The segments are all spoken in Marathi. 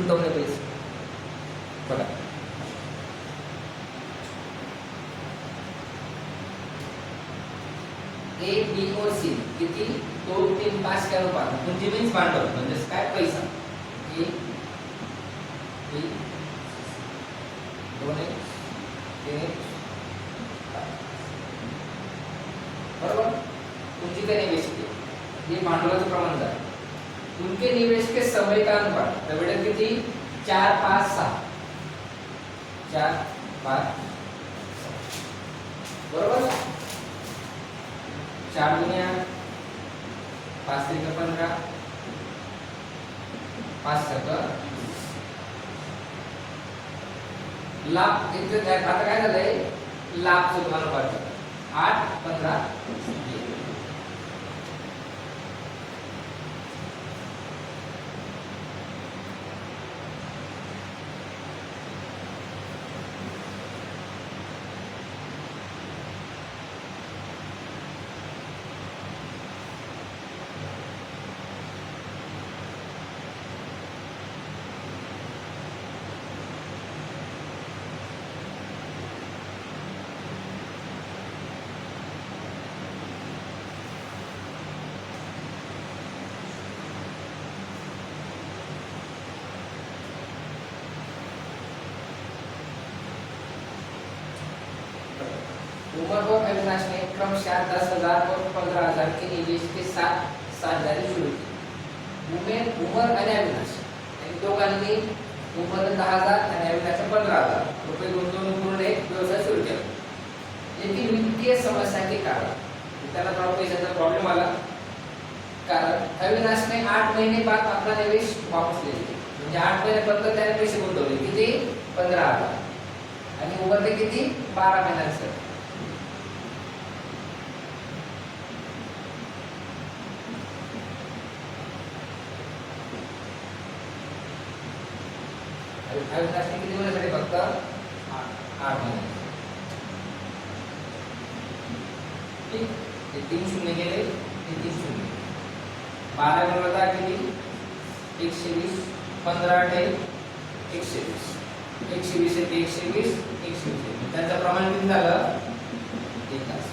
गुंतवणे पैसे बघा ए बी और सी किती 2 3 5 च्या रूपात पुंजी मीन्स भांडवल म्हणजे काय पैसा ए बी 2 3 बरोबर पूंजी का निवेश ये भांडवलाचं प्रमाण आहे उनके निवेश के समय का अनुपात तर किती 4 5 6 4 5 बरोबर 4 गुणिया 5 3 15 5 7 लाभ इथे आता काय झालंय लाभचं अनुपात 8 15 उमर और अविनाश ने क्रमशः 10,000 और 15,000 के निवेश के साथ साझेदारी शुरू की. उमर आणि अविनाश या दोघांनी उमर 10,000 आणि अविनाश 15,000 रुपये गुंतवणूक करून एक व्यवसाय सुरू केला. येथील वित्तीय समस्या के कारण त्याला थोडा पैशाचा प्रॉब्लेम आला कारण अविनाश ने 8 महीने बाद अपना निवेश वापस ले लिया. म्हणजे 8 महिन्यापर्यंत त्याने पैसे गुंतवले किती 15,000 आणि उमरने किती 12 महिन्यांसाठी. अविनाश ने किती महिन्यासाठी फक्त 8 महिने. ठीक हे 3 शून्य गेले हे 3 शून्य 12 गुणवत्ता किती 120 15 120 120 येते 120 120 त्यांचं प्रमाण किती झालं 1 तास.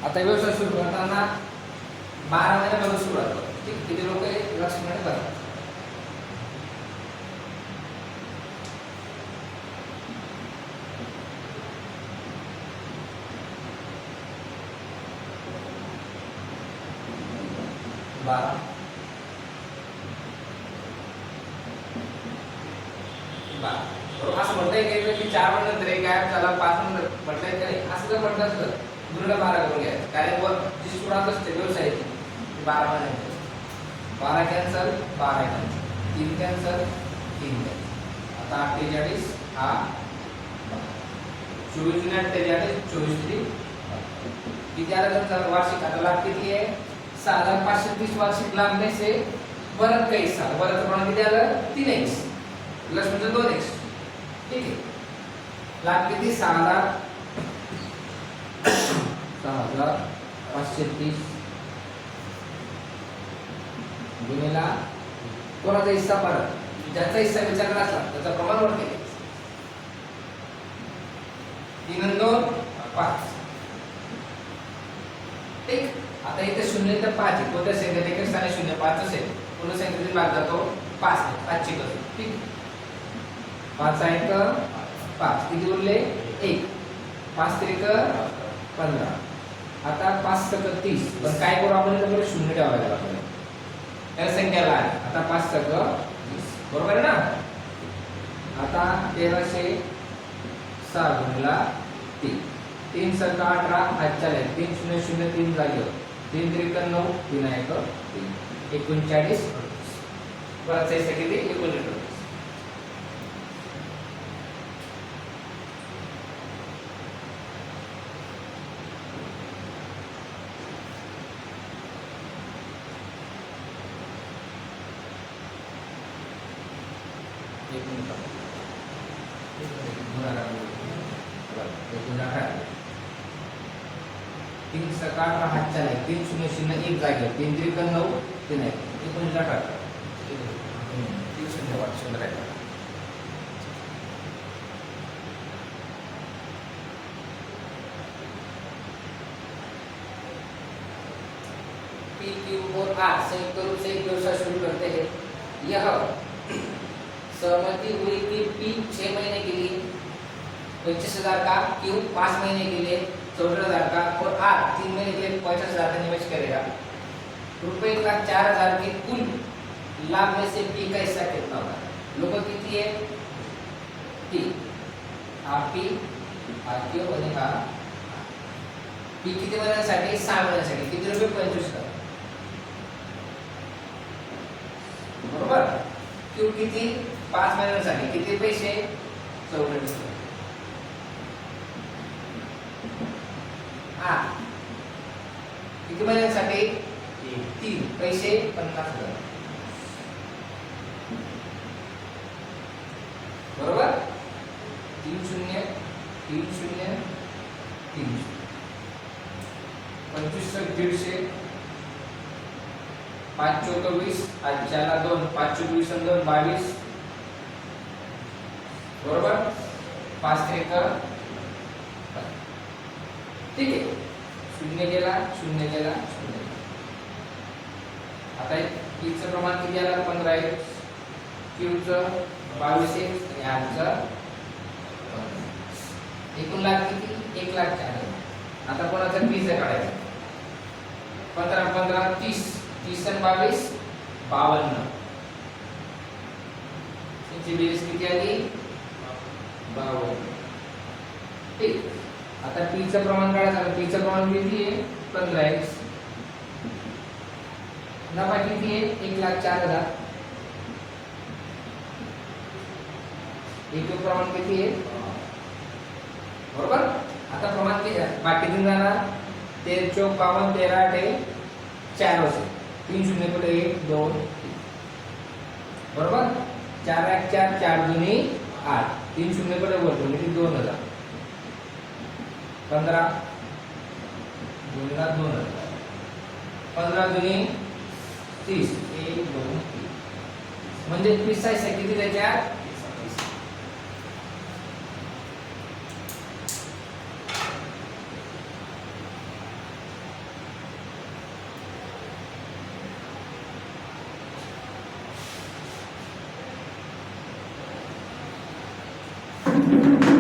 आता व्यवसाय सुरू करताना 12 महिन्यापासून सुरुवात करतो. ठीक किती लोक लक्षणे बघा. असं म्हणताय की 4 महिन्यानंतर काय त्याला 5 नंतर म्हटलंय काय असं जर म्हटलं तर दुसरा 12 करून घ्यायचं कारण वर जी सुरुवात असते व्यवसायाची 12 महिन्यानंतर 12 कॅन्सल 12 कॅन्सल 3 कॅन्सल 3 कॅन्सल. आता 48 हा 24 गुणिले 48 24 3 किती आला तर वार्षिक आता लाभ किती आहे 6,530 वार्षिक लाभ में से परत का हिस्सा परत प्रमाण किती आलं 3x प्लस म्हणजे 2x. ठीक आहे लाभ किती 6,000 6530 गुणिला कोणाचा हिस्सा परत ज्याचा हिस्सा विचारला असला त्याचा प्रमाण वर केले 3 आणि 2 5. ठीक. आता इथे 0 तर 5 आहे. कोणत्या संख्येत एक स्थानी 0 5 असेल पूर्ण संख्येतील भाग जातो 5 आहे. 5 ची करू. ठीक. 5 आहे का 5 किती उरले 1 5 त्रिक 15. आता 5 सक 30 पण काय करू आपण इथे बरं 0 ठेवायला लागेल आपल्याला या संख्याला आहे. आता 5 सक 30 बरोबर आहे ना. आता 1306 गुणिला 3 3 सक 18 हातच्या 3 0 0 3 जागेवर 3 त्रिक 9 3 आहे का 3 39 परत हिस्सा किती 39. तीन सकाळ हातच्या नाही 3 0 0 1 जागेवर 3 त्रिक 9 3 आहे 19 3 0 वाट 0 आहे. पी क्यू और आर संयुक्त रूप से एक व्यवसाय शुरू करते हैं. यह सहमति हुई कि पी 6 महीने के लिए 25,000 का, क्यू 5 महीने के लिए 14,000 का और आर 3 महीने के लिए 50,000 का निवेश करेगा. रुपए 1,04,000 के कुल लाभ में से पी का हिस्सा कितना होगा. लोग किती है P R P R Q आणि आर पी किती महिन्यांसाठी 6 महिन्यांसाठी किती रुपये 25,000 बरोबर. क्यू किती 5 महिन्यांसाठी किती पैसे 14,000. आर किती महिन्यांसाठी 3 पैसे 50,000 बरोबर. 3 0 3 0 3 25 150 5 24 आजच्याला 2 5 24 आणि 2 22 बरोबर. 5 त्रिक ठीक आहे. 0 गेला 0 गेला 0. आता पीचं प्रमाण किती आलं 15 आहे. क्यूचं 22 आहे आणि आरचं एकूण लाभ किती 1,04,000. आता कोणाचं पीचं काढायचं 15 15 30 30 आणि 22 52. त्यांची बेरीज किती आली 52. ठीक. आता पीचं प्रमाण काढायचं. पीचं प्रमाण किती आहे 15x. नफा किती आहे 1,04,000. एकूण प्रमाण किती आहे बरोबर. आता प्रमाण किती बाकी जाणार 13 चौक 52 13 8 4 असेल. 3 0 पुढे 1 2 3 बरोबर. 4 1 4 4 दुनी 8 3 0 पुढे वरतो म्हणजे 2,000 15 गुणिला 2,000 15 दुनी 30 1 2 3 म्हणजे प्रिसाइज आहे किती त्याच्यात 30.